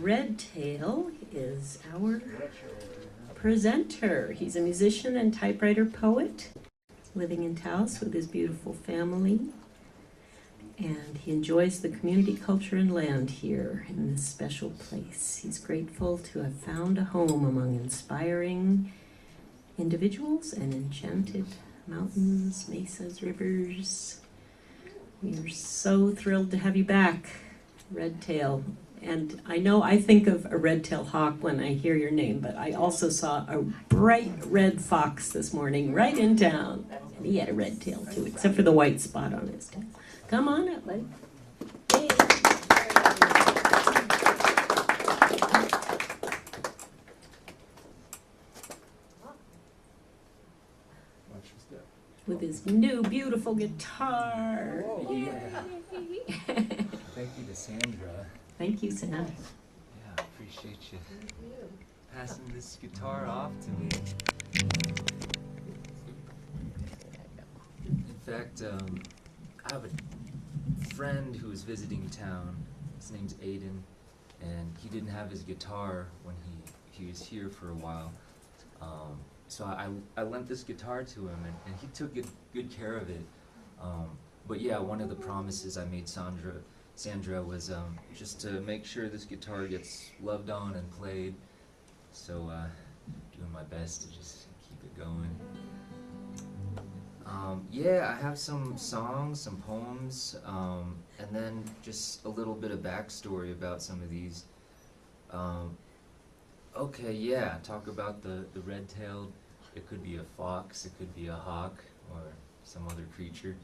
RedTale is our presenter. He's a musician and typewriter poet living in Taos with his beautiful family. And he enjoys the community, culture, and land here in this special place. He's grateful to have found a home among inspiring individuals and enchanted mountains, mesas, rivers. We are so thrilled to have you back, RedTale. And I know I think of a red-tailed hawk when I hear your name, but I also saw a bright red fox this morning right in town. And he had a red tail too, except for the white spot on his tail. Come on up, buddy. Hey. With his new beautiful guitar. Oh, yeah. Thank you to Sandra. Thank you, Sandra. Yeah, I appreciate you passing this guitar off to me. In fact, I have a friend who was visiting town. His name's Aiden, and he didn't have his guitar when he was here for a while. So I lent this guitar to him, and he took good care of it. But yeah, one of the promises I made Sandra was just to make sure this guitar gets loved on and played. So doing my best to just keep it going. Yeah, I have some songs, some poems, and then just a little bit of backstory about some of these. Okay, yeah, talk about the red-tailed. It could be a fox, it could be a hawk, or some other creature.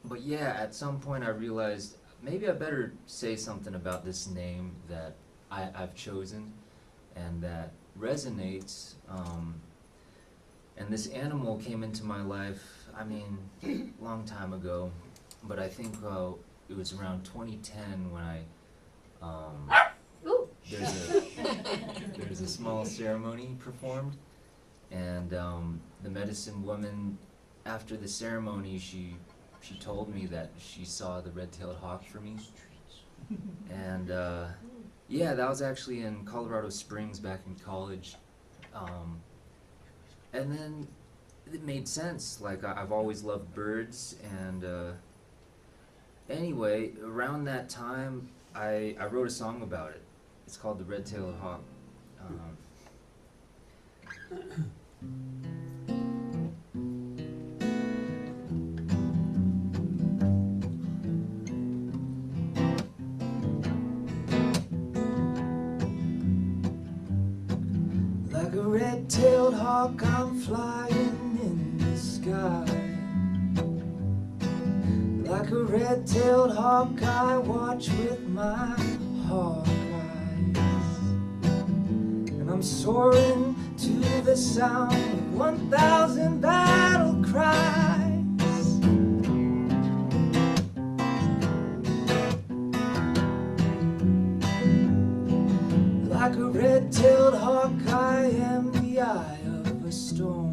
But yeah, at some point I realized maybe I better say something about this name that I've chosen and that resonates. And this animal came into my life, I mean, long time ago, but I think it was around 2010 when there's a small ceremony performed, and the medicine woman, after the ceremony, she told me that she saw the red-tailed hawk for me. And yeah, that was actually in Colorado Springs back in college. And then it made sense. Like, I've always loved birds, and anyway, around that time, I wrote a song about it. It's called The Red-Tailed Hawk. Like a red-tailed hawk, I'm flying in the sky. Like a red-tailed hawk, I watch with my hawk eyes. And I'm soaring to the sound of 1,000 battle cries. Like a red-tailed hawk, I am the eye of a storm.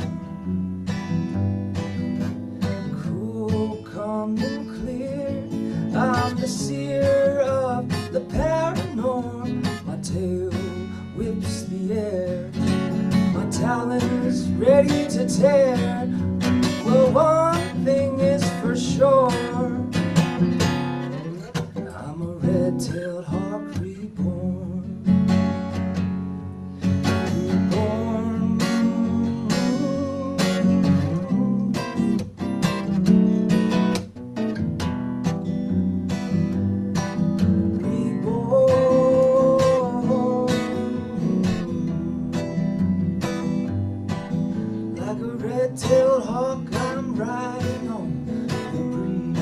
Cool, calm, and clear, I'm the seer of the paranorm. My tail whips the air, my talons ready to tear. Well, one thing is for sure, I'm a red-tailed hawk reborn. Like a red-tailed hawk, I'm riding on the breeze,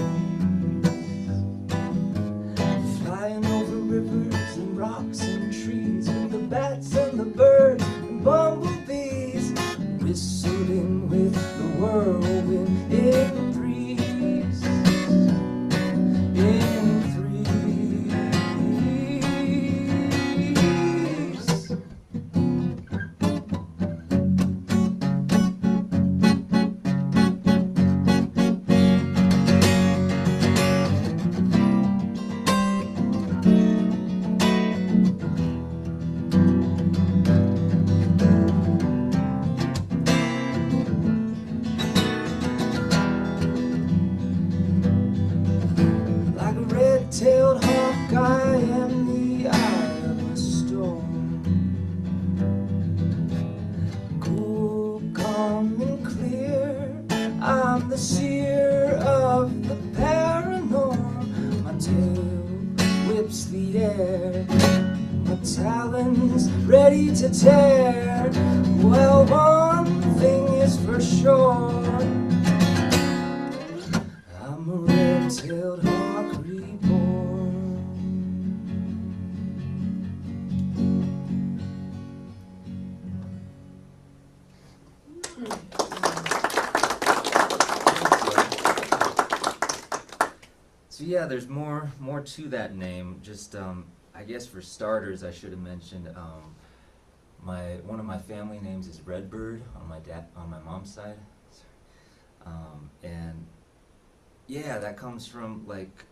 flying over rivers and rocks and trees, with the bats and the birds and bumblebees, whistling with the whirlwind in threes, in threes. grips the air, my talons ready to tear. Well, one thing is for sure, I'm a red-tailed hawk reborn. So yeah, there's more to that name. Just I guess for starters, I should have mentioned one of my family names is Redbird on my mom's side, and yeah, that comes from like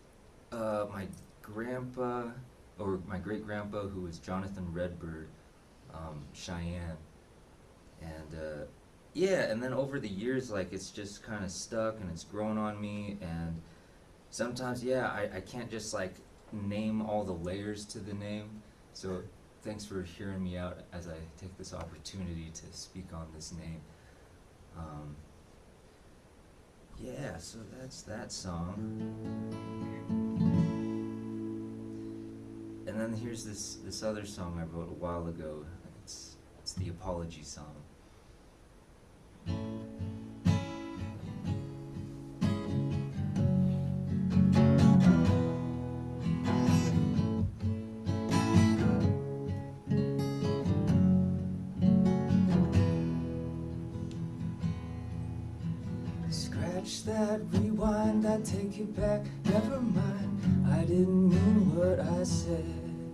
my grandpa or my great grandpa, who was Jonathan Redbird, Cheyenne, and yeah, and then over the years, like it's just kind of stuck and it's grown on me, and sometimes, yeah, I can't just like name all the layers to the name. So thanks for hearing me out as I take this opportunity to speak on this name. Yeah, so that's that song. And then here's this other song I wrote a while ago. It's the apology song. Scratch that, rewind, I take it back, never mind, I didn't mean what I said.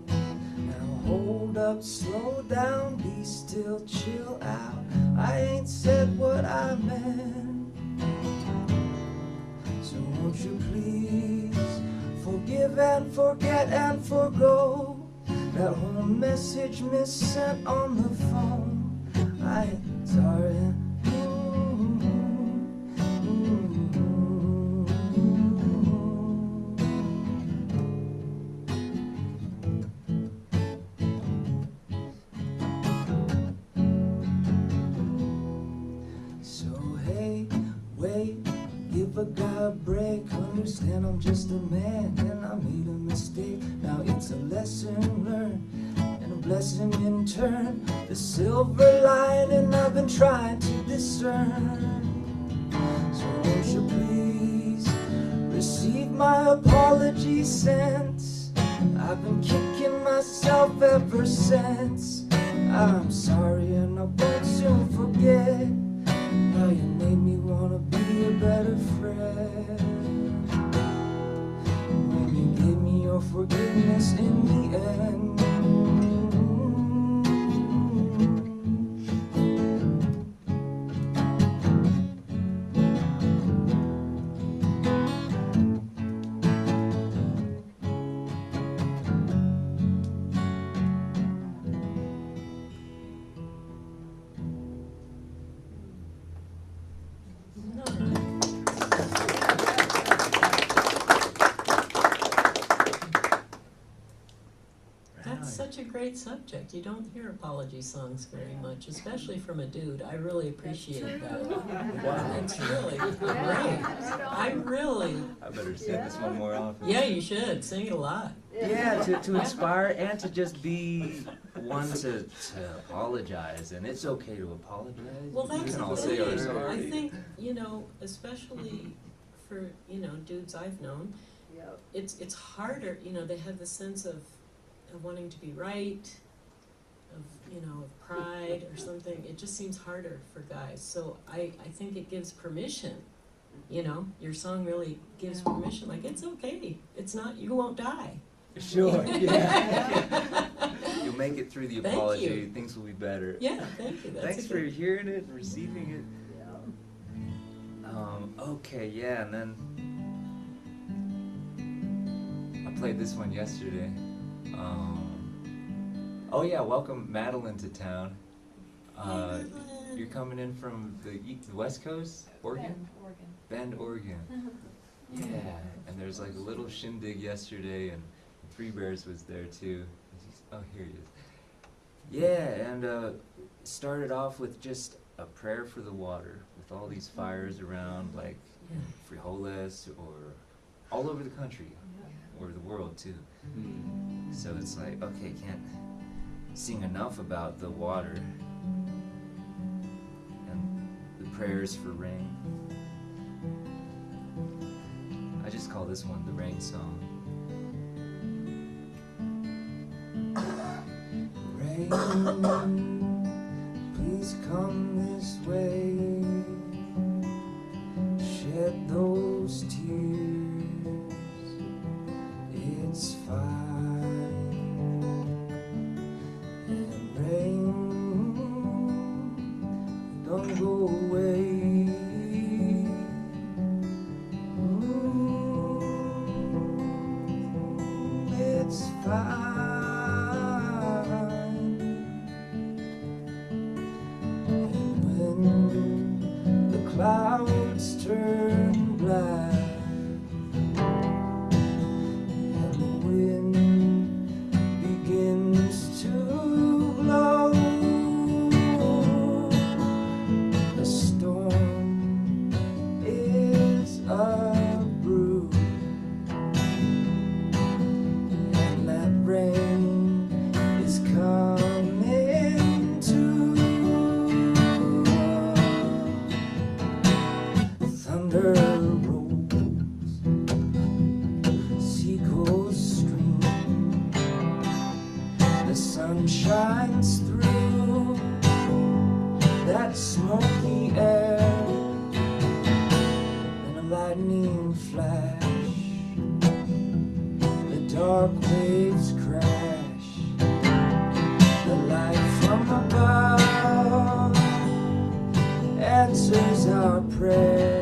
Now hold up, slow down, be still, chill out, I ain't said what I meant. So won't you please forgive and forget and forgo that whole message missent on the phone. I ain't sorry. Give a guy a break, understand I'm just a man and I made a mistake. Now it's a lesson learned and a blessing in turn, the silver lining I've been trying to discern. So won't you please receive my apology since I've been kicking myself ever since. I'm sorry and I won't soon forget how you made me wanna be a better friend. When you gave me your forgiveness in the end. Such a great subject. You don't hear apology songs very much, especially from a dude. I really appreciate that. Wow. It's really great. I better sing this one more often. Yeah, you should. Sing it a lot. Yeah, to inspire and to just be one to apologize, and it's okay to apologize. Well, that's you can the all say thing. I'm sorry. I think, especially for, dudes I've known, it's harder, they have the sense of wanting to be right, of pride or something. It just seems harder for guys. So I think it gives permission, your song really gives permission, like it's okay. It's not, you won't die. Sure, yeah. You'll make it through the apology. Thank you. Things will be better. Yeah, thank you. Thanks for hearing it and receiving it. Okay, yeah, and then I played this one yesterday. Oh yeah, welcome Madeline to town. You're coming in from the West Coast, Oregon? Bend, Oregon. Yeah, and there's like a little shindig yesterday, and Free Bears was there too. Oh, here he is. Yeah, and started off with just a prayer for the water, with all these fires around, like Frijoles or all over the country. or the world too. So it's like, okay, can't sing enough about the water and the prayers for rain. I just call this one the rain song. Rain, please come this way, shed those tears, it's fine. And rain, don't go away. It's fine. And when the clouds turn black and the wind begins to blow, the storm is a brew, and that rain is coming too. Thunder rolls, seagulls scream, the sun shines through that smoky air, and a lightning flash, the dark waves crash, the light from above answers our prayer.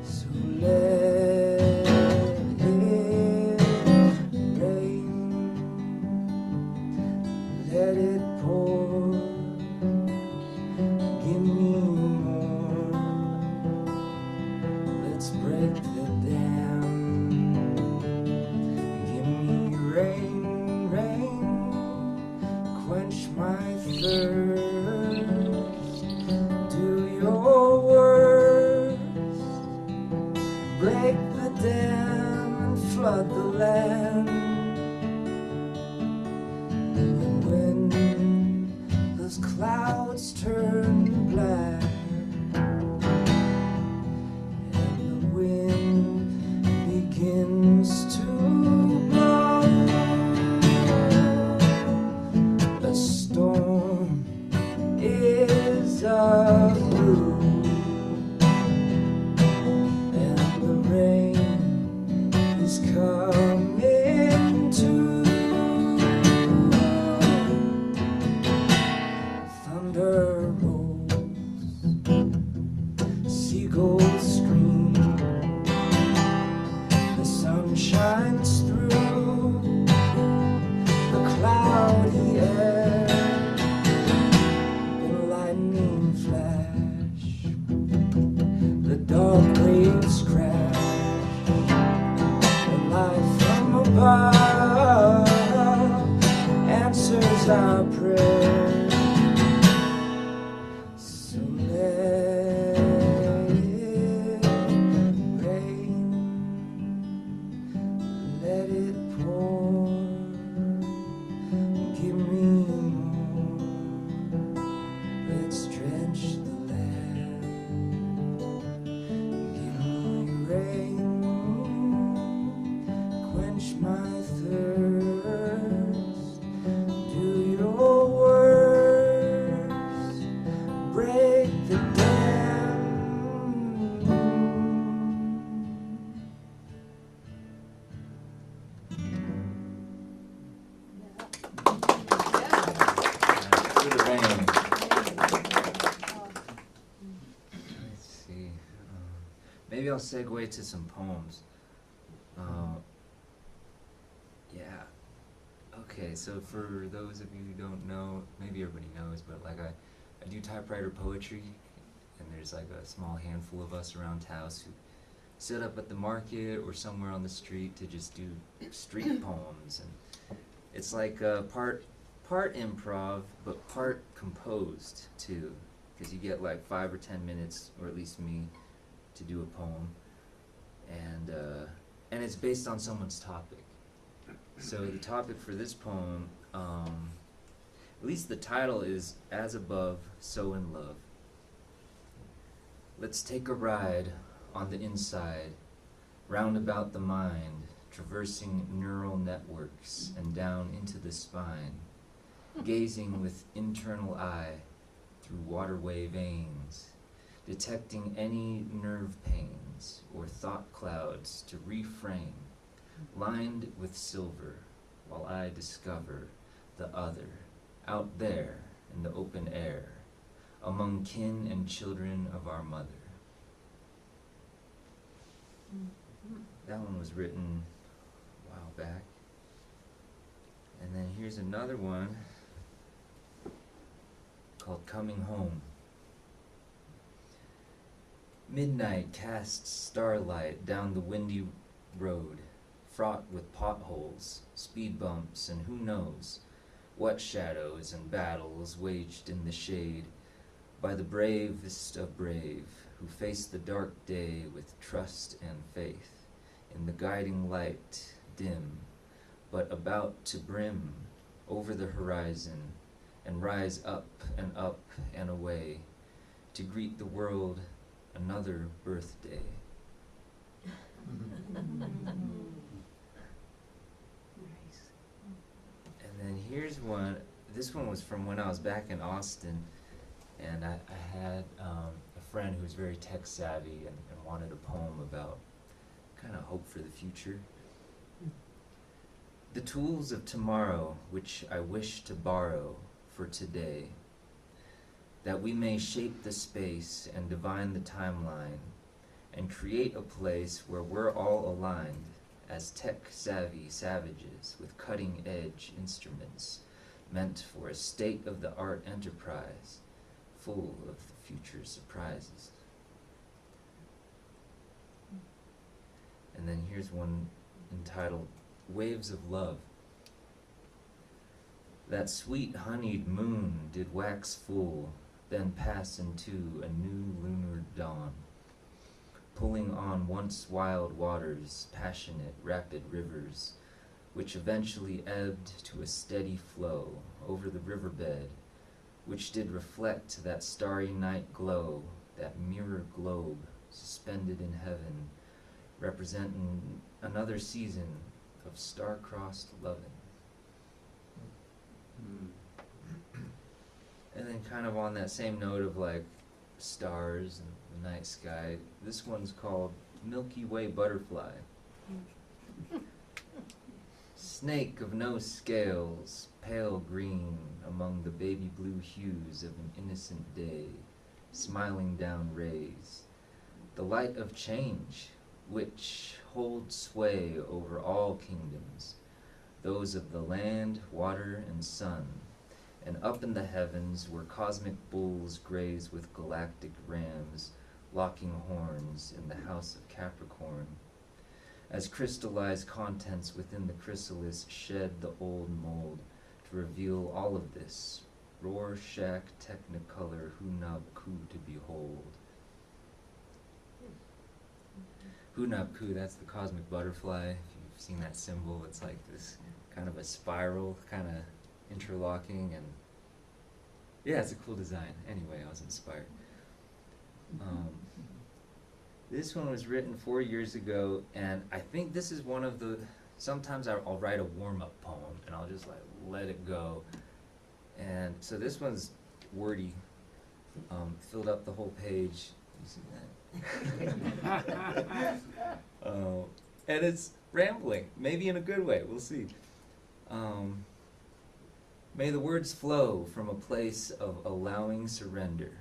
So let it rain, let it pour, give me more, let's break the dam. Give me rain, rain, quench my thirst, do your worst, break the dam and flood the land. And when those clouds turn black and the wind begins to blow, the storm is a brew, and the rain is coming too. Thunder rolls, seagulls scream, the sun shines through the cloudy air, and a lightning flash, the dark waves crash, the light from above answers our prayer. So let it rain, let it pour, give me more, let's drench the land. Give me rain, quench my thirst, do your worst, break the dam. To the rain. Let's see. Maybe I'll segue to some poems. Yeah. Okay, so for those of you who don't know, maybe everybody knows, but like I do typewriter poetry, and there's like a small handful of us around Taos who sit up at the market or somewhere on the street to just do street poems, and it's like part improv but part composed too, because you get like 5 or 10 minutes, or at least me, to do a poem, and it's based on someone's topic. So the topic for this poem, at least the title is As Above, So in Love. Let's take a ride on the inside, round about the mind, traversing neural networks and down into the spine, gazing with internal eye through waterway veins, detecting any nerve pains or thought clouds to reframe, lined with silver, while I discover the other, out there in the open air, among kin and children of our mother. That one was written a while back. And then here's another one called Coming Home. Midnight casts starlight down the windy road, fraught with potholes, speed bumps, and who knows what shadows and battles waged in the shade by the bravest of brave, who face the dark day with trust and faith in the guiding light, dim, but about to brim over the horizon and rise up and away to greet the world another birthday. And then here's one. This one was from when I was back in Austin, and I had a friend who was very tech savvy and wanted a poem about kind of hope for the future. The tools of tomorrow which I wish to borrow for today, that we may shape the space and divine the timeline and create a place where we're all aligned as tech-savvy savages with cutting-edge instruments meant for a state-of-the-art enterprise full of the future's surprises. And then here's one entitled Waves of Love. That sweet honeyed moon did wax full, then pass into a new lunar dawn, pulling on once wild waters, passionate, rapid rivers, which eventually ebbed to a steady flow over the riverbed, which did reflect that starry night glow, that mirror globe suspended in heaven, representing another season of star-crossed loving. And then kind of on that same note of like stars and the night sky, this one's called Milky Way Butterfly. Snake of no scales, pale green among the baby blue hues of an innocent day, smiling down rays, the light of change, which holds sway over all kingdoms, those of the land, water, and sun, and up in the heavens where cosmic bulls graze with galactic rams, locking horns in the house of Capricorn, as crystallized contents within the chrysalis shed the old mold to reveal all of this, Rorschach technicolor Hunab-Ku to behold. Hunab-Ku, that's the cosmic butterfly. If you've seen that symbol, it's like this kind of a spiral, kind of interlocking, and yeah, it's a cool design. Anyway, I was inspired. This one was written 4 years ago, and I think this is one of the, sometimes I'll write a warm-up poem, and I'll just like let it go. And so this one's wordy, filled up the whole page. You see that? And it's rambling, maybe in a good way, we'll see. May the words flow from a place of allowing surrender.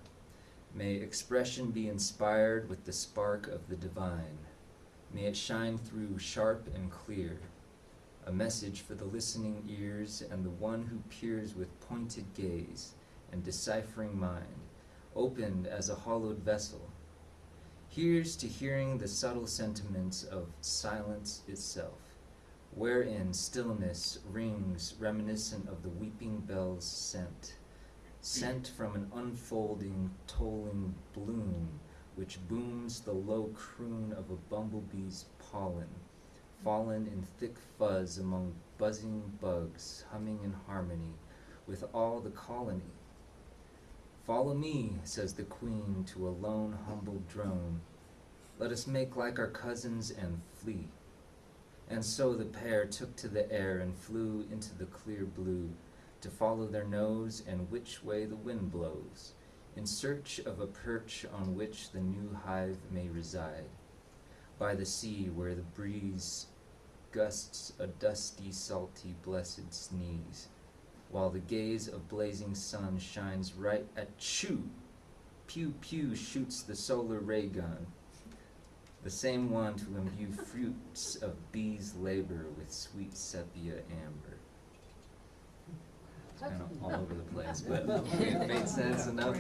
May expression be inspired with the spark of the divine. May it shine through sharp and clear, a message for the listening ears and the one who peers with pointed gaze and deciphering mind, opened as a hollowed vessel. Here's to hearing the subtle sentiments of silence itself, wherein stillness rings reminiscent of the weeping bell's scent, sent from an unfolding, tolling bloom, which booms the low croon of a bumblebee's pollen, fallen in thick fuzz among buzzing bugs, humming in harmony with all the colony. Follow me, says the queen to a lone, humble drone. Let us make like our cousins and flee. And so the pair took to the air and flew into the clear blue to follow their nose and which way the wind blows, in search of a perch on which the new hive may reside, by the sea where the breeze gusts a dusty, salty, blessed sneeze, while the gaze of blazing sun shines right at you. Pew pew shoots the solar ray gun, the same one to imbue fruits of bees' labor with sweet sepia amber. It's kind of all over the place, but it made sense enough.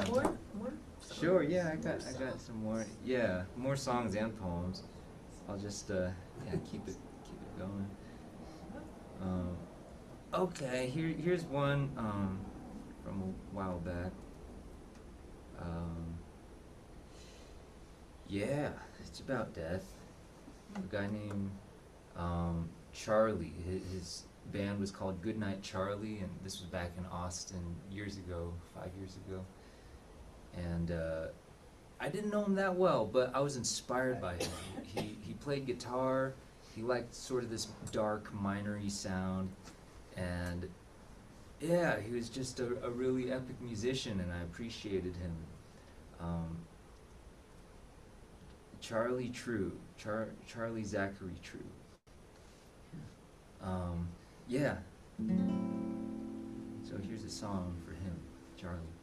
More? Sure, yeah, I got some more. Yeah, more songs and poems. I'll just keep it going. Okay, here's one from a while back. Yeah, it's about death. A guy named Charlie. His band was called Goodnight Charlie, and this was back in Austin years ago, 5 years ago. And I didn't know him that well, but I was inspired by him. He played guitar. He liked sort of this dark, minor-y sound, and yeah, he was just a really epic musician, and I appreciated him. Charlie True, Charlie Zachary True. Yeah. So here's a song for him, Charlie.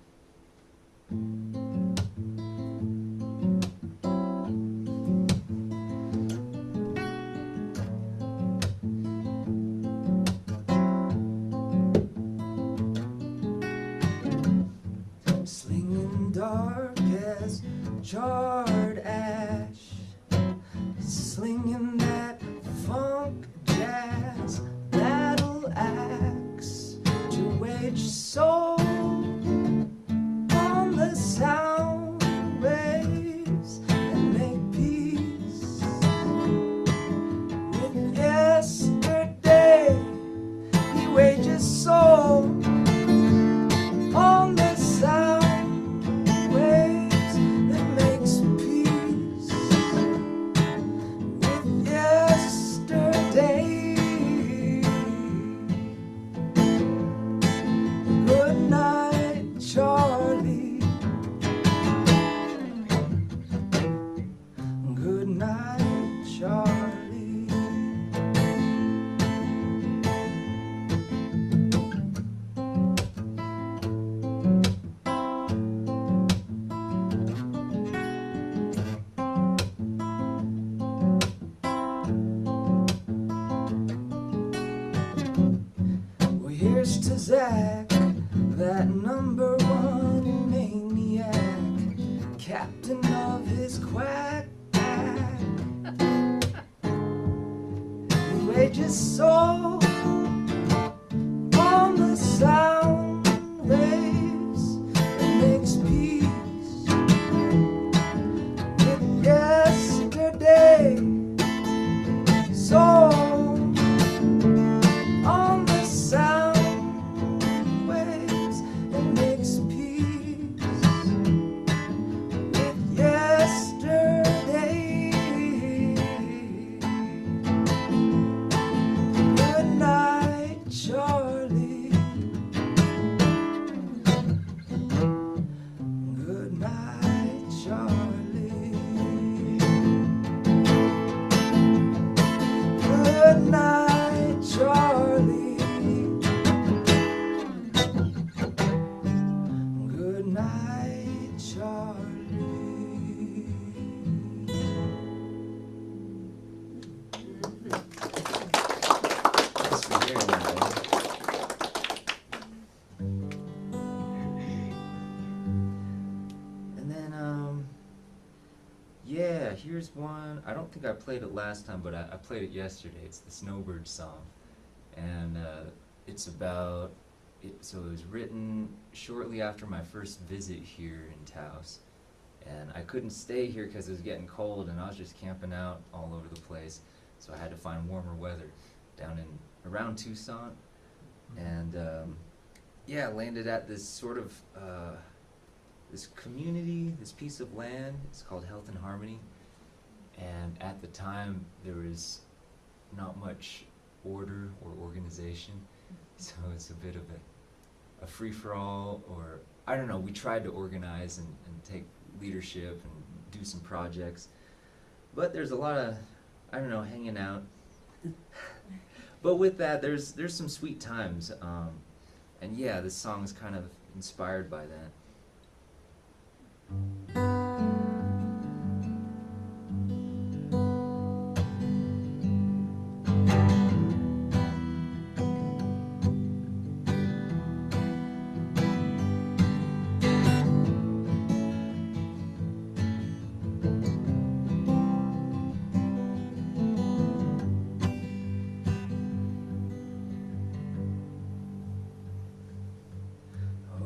Slinging dark as charred ash, slinging that funk jazz battle axe to wage soul on the sound waves and make peace with yesterday. He wages soul on the sound waves that makes peace with yesterday. Good night, Charlie. Good night, Charlie. Well, here's to Zach, that #1 maniac, captain of his quack pack. He wages soul on the sound waves and makes peace with yesterday. Soul on the sound waves and makes peace with yesterday. Good night, Charlie. Good night, Charlie. Good night, Charlie. Good night, Charlie. Thanks for hearing that. And then, yeah, here's one. I don't think I played it last time, but I played it yesterday. It's the Snowbird song. And it's about, so it was written shortly after my first visit here in Taos. And I couldn't stay here because it was getting cold, and I was just camping out all over the place. So I had to find warmer weather down in around Tucson. And yeah, landed at this sort of this community, this piece of land. It's called Health and Harmony. And at the time, there was not much order or organization. So it's a bit of a free-for-all, or I don't know, we tried to organize and take leadership and do some projects. But there's a lot of, I don't know, hanging out. But with that, there's some sweet times. And yeah, this song is kind of inspired by that.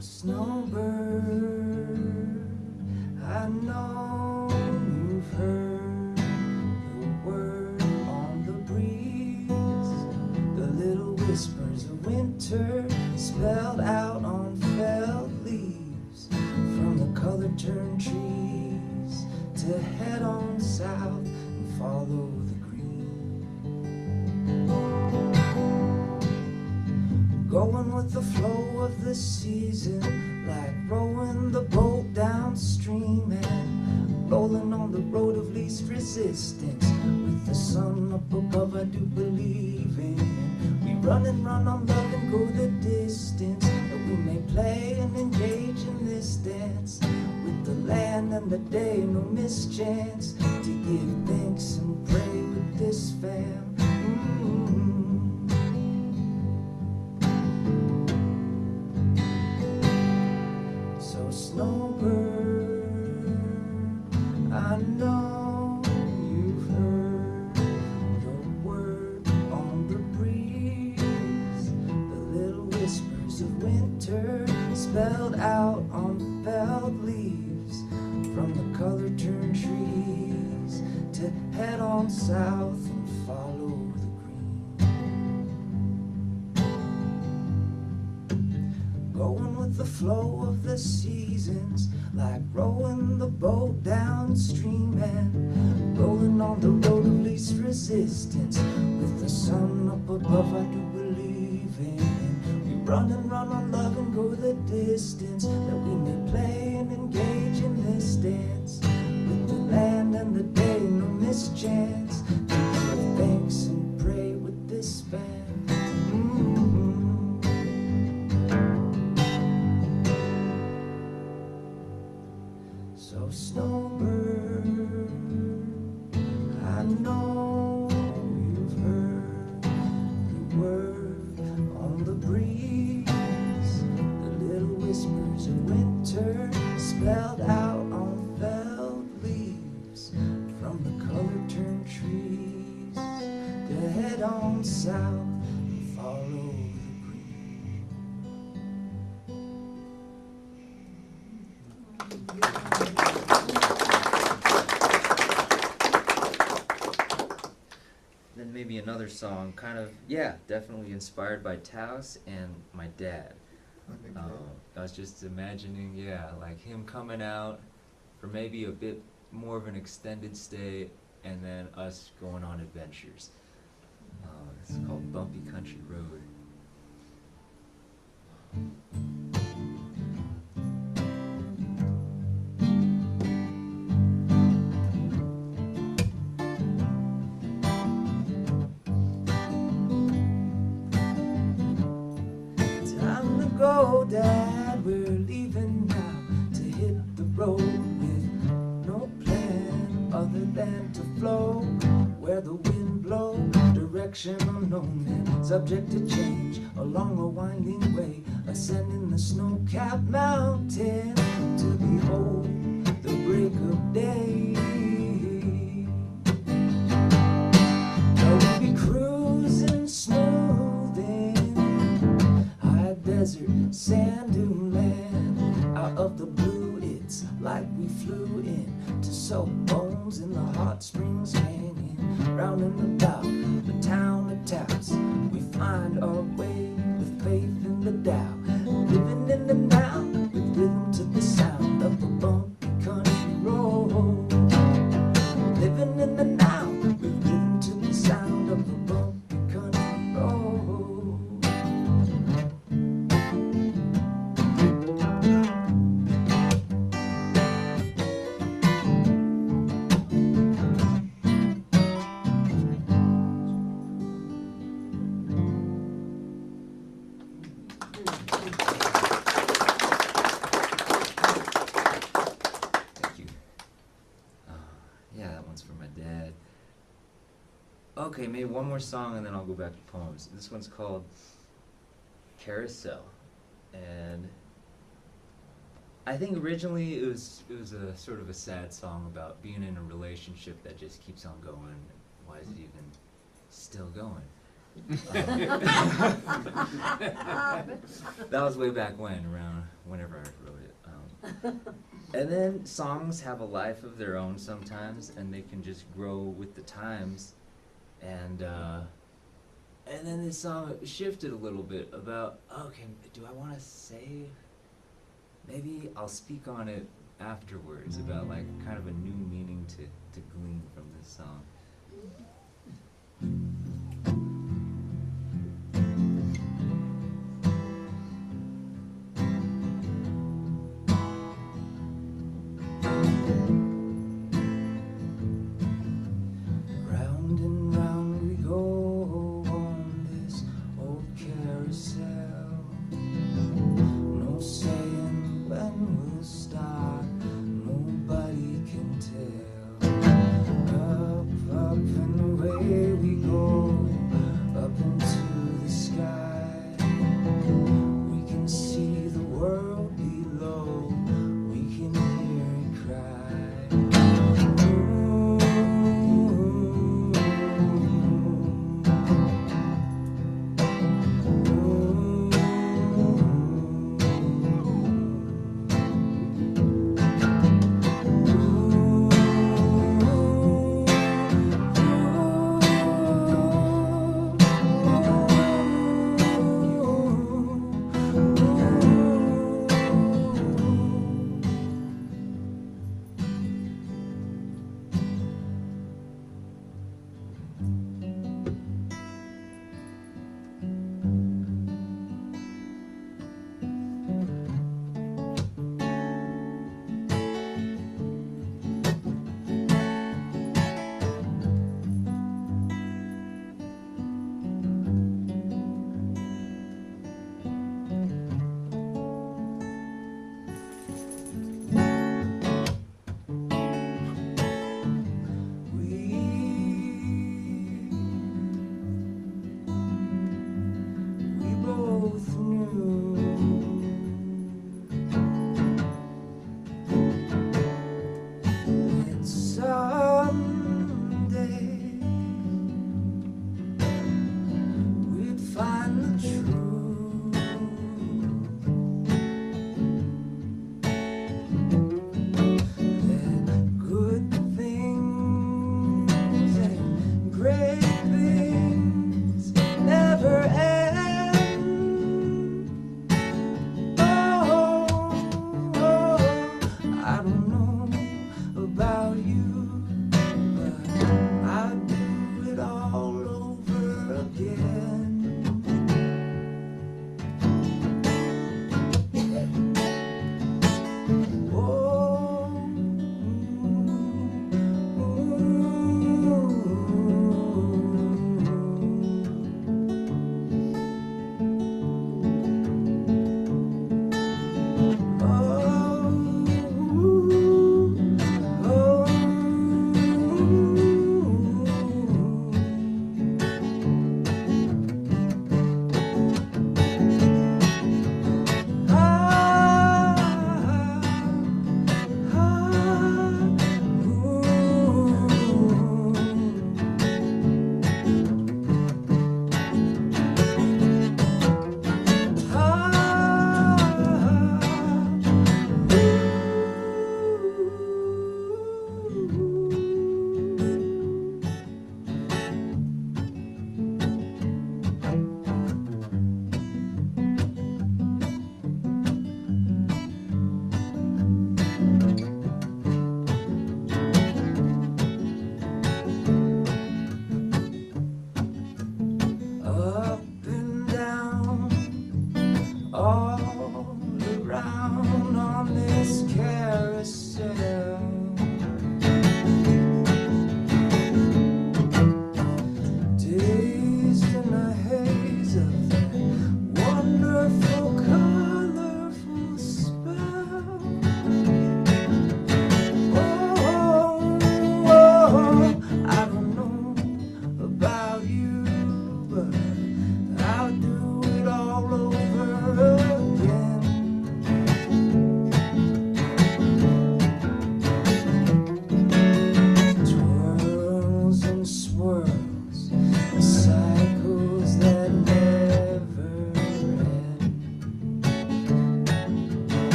Snowbird, I know you've heard the word on the breeze, the little whispers of winter spelled out on felled leaves, from the color-turned trees to head on south and follow the green. Going with the flow of the season, like rowing the boat downstream and rolling on the road of least resistance. With the sun up above, I do believe in. We run and run on love and go the distance, that we may play and engage in this dance. With the land and the day, no mischance, to give thanks and pray with this fam. Snowbird, I know you've heard the word on the breeze, the little whispers of winter spelled out on felled leaves, from the color-turned trees to head on south and follow the green. Going with the flow of the seasons, like rowing the boat downstream and rolling on the road of least resistance. With the sun up above, I do believe in. We run and run on love and go the distance, that we may play and engage in this dance. With the land and the day, no mischance, to give thanks and pray with this band. So snowbird, I know you've heard the word on the breeze, the little whispers of winter spelled out on felled leaves, from the color-turned trees to head on south and follow the green. Then maybe another song, kind of, yeah, definitely inspired by Taos and my dad. I was just imagining, yeah, like him coming out for maybe a bit more of an extended stay, and then us going on adventures. It's called Bumpy Country Road. Go, Dad, we're leaving now to hit the road with no plan other than to flow where the wind blows, direction unknown and subject to change, along a winding way, ascending the snow-capped mountain to behold the break of day. We'll be cruising smooth in high desert, sand dune land. Out of the blue, it's like we flew so bones in the hot springs canyon. Round and about the town of Taos, we find our way with faith in the Tao. Living in the now with rhythm to the sound of a bumpy country road. Living in the now with rhythm to the sound of a bumpy country road. Thank you. Yeah, that one's for my dad. Okay, maybe one more song and then I'll go back to poems. This one's called Carousel. And I think originally it was a sort of a sad song about being in a relationship that just keeps on going. Why is it even still going? That was way back when, around whenever I wrote it. And then songs have a life of their own sometimes, and they can just grow with the times. And then this song shifted a little bit about, okay, do I want to say? Maybe I'll speak on it afterwards about like kind of a new meaning to glean from this song. Round and round we go on this old carousel. No saying when we'll start, nobody can tell. Up, up and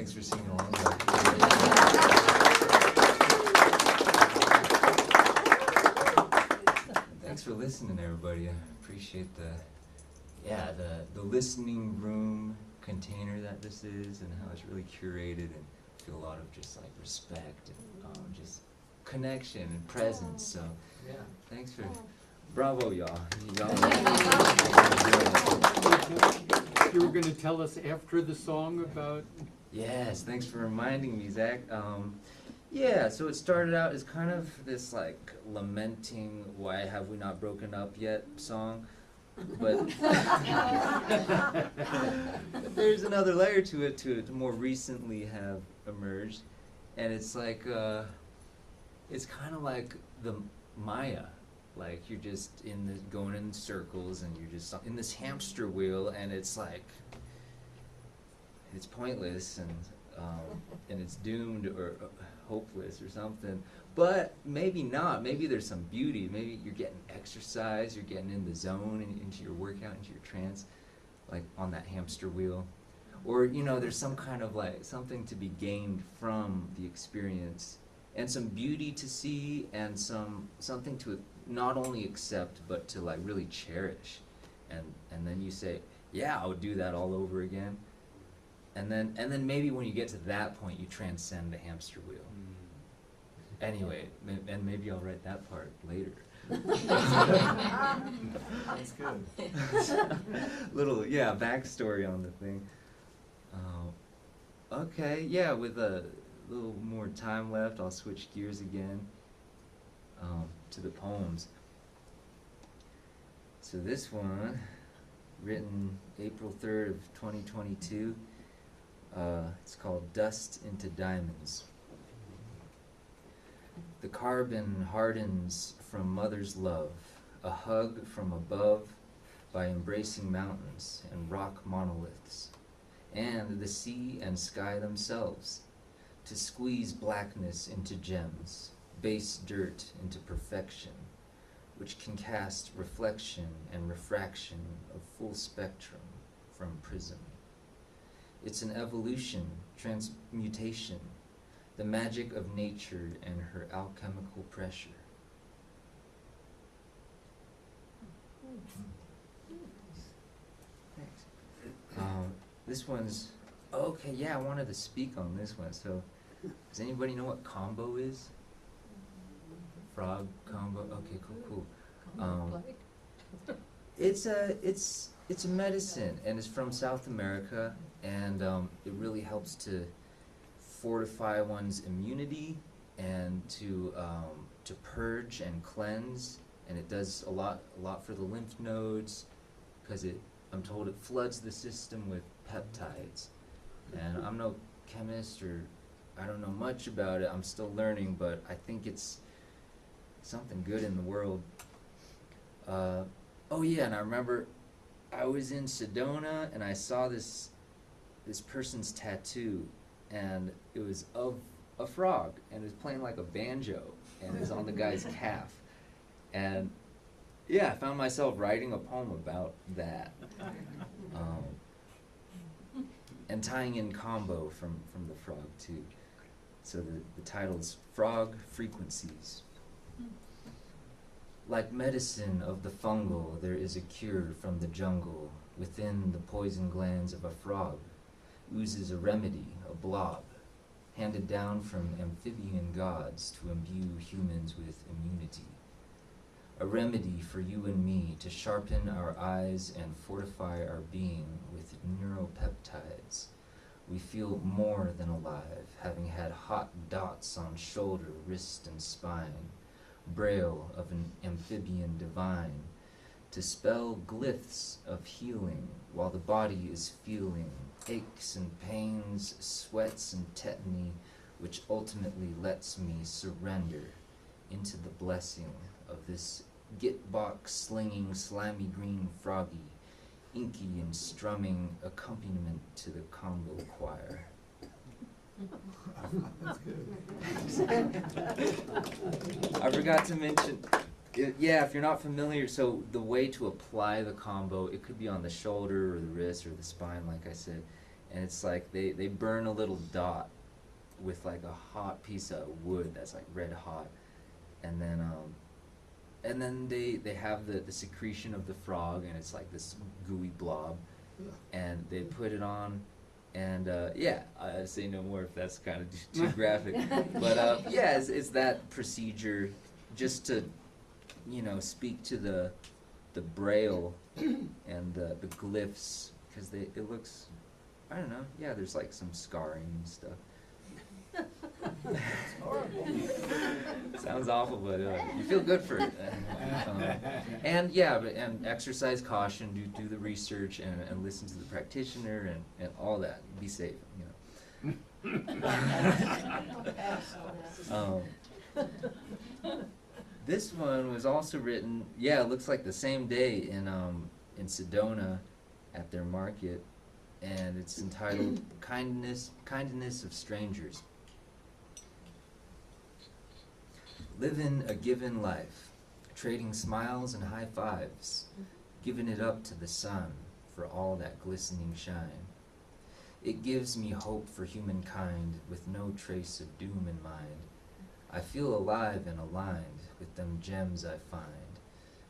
Thanks for singing along. Thanks for listening, everybody. I appreciate the listening room container that this is, and how it's really curated, and feel a lot of just like respect and just connection and presence. So yeah, thanks for bravo, y'all. You were going to tell us after the song about... Yes, thanks for reminding me, Zach. Yeah, so it started out as kind of this like lamenting why have we not broken up yet song, but there's another layer to it to more recently have emerged, and it's like it's kind of like the Maya. Like you're just going in circles, and you're just in this hamster wheel, and it's like it's pointless, and it's doomed or hopeless or something. But maybe not. Maybe there's some beauty. Maybe you're getting exercise. You're getting in the zone and into your workout, into your trance, like on that hamster wheel. Or there's some kind of like something to be gained from the experience, and some beauty to see, and something to not only accept but to like really cherish, and then you say, yeah, I would do that all over again, and then maybe when you get to that point you transcend the hamster wheel. Anyway, and maybe I'll write that part later. That's good. Little backstory on the thing. Okay, yeah, with a little more time left, I'll switch gears again to the poems. So this one, written April 3rd of 2022, it's called Dust into Diamonds. The carbon hardens from mother's love, a hug from above by embracing mountains and rock monoliths, and the sea and sky themselves, to squeeze blackness into gems, base dirt into perfection, which can cast reflection and refraction of full spectrum from prism. It's an evolution, transmutation, the magic of nature and her alchemical pressure. Thanks. This one's, okay, yeah, I wanted to speak on this one. So, does anybody know what combo is? Frog combo? Okay, cool. It's a medicine, and it's from South America, and it really helps to fortify one's immunity and to purge and cleanse, and it does a lot for the lymph nodes, because I'm told it floods the system with peptides. And I'm no chemist, or I don't know much about it. I'm still learning, but I think it's something good in the world. Oh yeah, and I remember I was in Sedona and I saw this person's tattoo, and it was of a frog, and it was playing like a banjo, and it was on the guy's calf. And yeah, I found myself writing a poem about that. And tying in combo from the frog too. So the title's Frog Frequencies. Like medicine of the fungal, there is a cure from the jungle. Within the poison glands of a frog oozes a remedy, a blob, handed down from amphibian gods to imbue humans with immunity. A remedy for you and me to sharpen our eyes and fortify our being with neuropeptides. We feel more than alive, having had hot dots on shoulder, wrist, and spine, braille of an amphibian divine, to spell glyphs of healing while the body is feeling aches and pains, sweats and tetany, which ultimately lets me surrender into the blessing of this gitbox slinging slimy green froggy, inky and strumming accompaniment to the combo choir. That's good. I forgot to mention, yeah, if you're not familiar, so the way to apply the combo, it could be on the shoulder or the wrist or the spine, like I said, and it's like they burn a little dot with like a hot piece of wood that's like red hot, and then they have the secretion of the frog, and it's like this gooey blob, and they put it on, and yeah, I say no more if that's kind of too graphic, but yeah, it's that procedure just to, you know, speak to the braille and the glyphs, because it looks, I don't know, yeah, there's like some scarring and stuff. Sounds awful, but you feel good for it. And yeah, and exercise caution, do the research, and listen to the practitioner, and all that. Be safe, you know. This one was also written, yeah, it looks like the same day in Sedona at their market, and it's entitled Kindness of Strangers. Living a given life, trading smiles and high fives, giving it up to the sun for all that glistening shine. It gives me hope for humankind with no trace of doom in mind. I feel alive and aligned with them gems I find,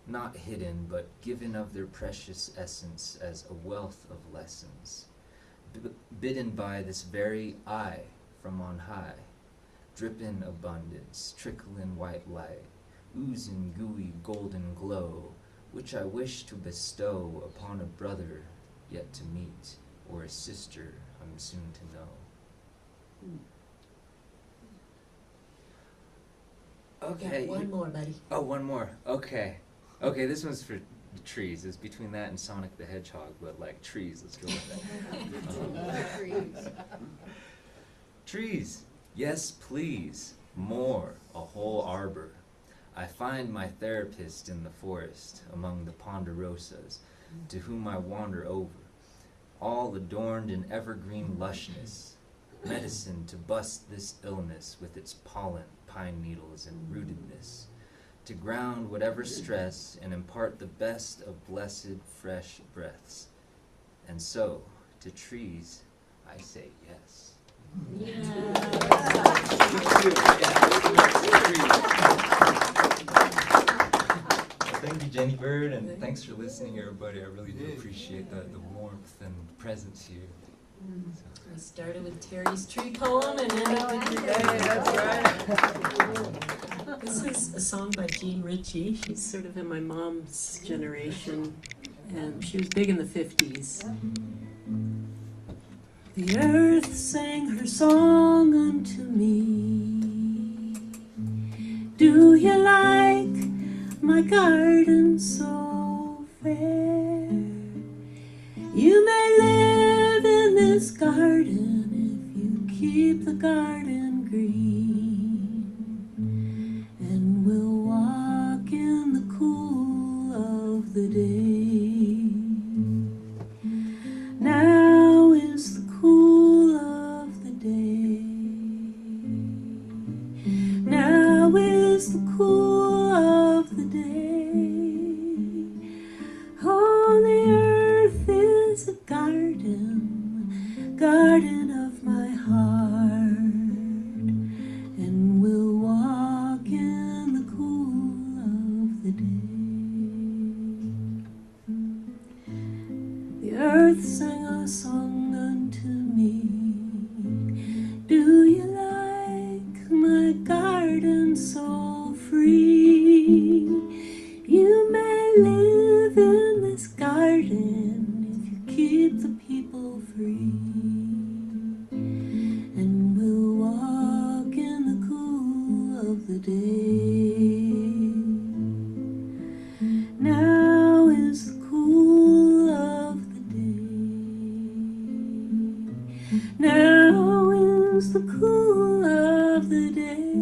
not hidden but given of their precious essence as a wealth of lessons, bidden by this very eye from on high. Drippin' abundance, tricklin' white light, oozing gooey golden glow, which I wish to bestow upon a brother yet to meet, or a sister I'm soon to know. Okay. Yeah, one more, buddy. Oh, one more. Okay. Okay, this one's for the trees. It's between that and Sonic the Hedgehog, but like trees. Let's go with that. Trees. Yes, please. More, a whole arbor. I find my therapist in the forest, among the ponderosas, to whom I wander over, all adorned in evergreen lushness, medicine to bust this illness with its pollen, pine needles, and rootedness, to ground whatever stress and impart the best of blessed fresh breaths. And so, to trees, I say yes. Thank you, Jenny Bird, and thanks for listening, everybody. I really do appreciate the warmth and presence here. So. We started with Terry's tree poem and ended with your This is a song by Jean Ritchie. She's sort of in my mom's generation, and she was big in the 50s. The earth sang her song unto me. Do you like my garden so fair? You may live in this garden if you keep the garden green, and we'll walk in the cool of the day. Now is the cool of the day. Now is the cool of the day. Oh, the earth is a garden, garden of my heart, and we'll walk in the cool of the day. The earth sang a song unto me. Do you like my garden so free? You may live in this garden if you keep the people free, and we'll walk in the cool of the day. Now is the cool of the day. Now is the cool of the day.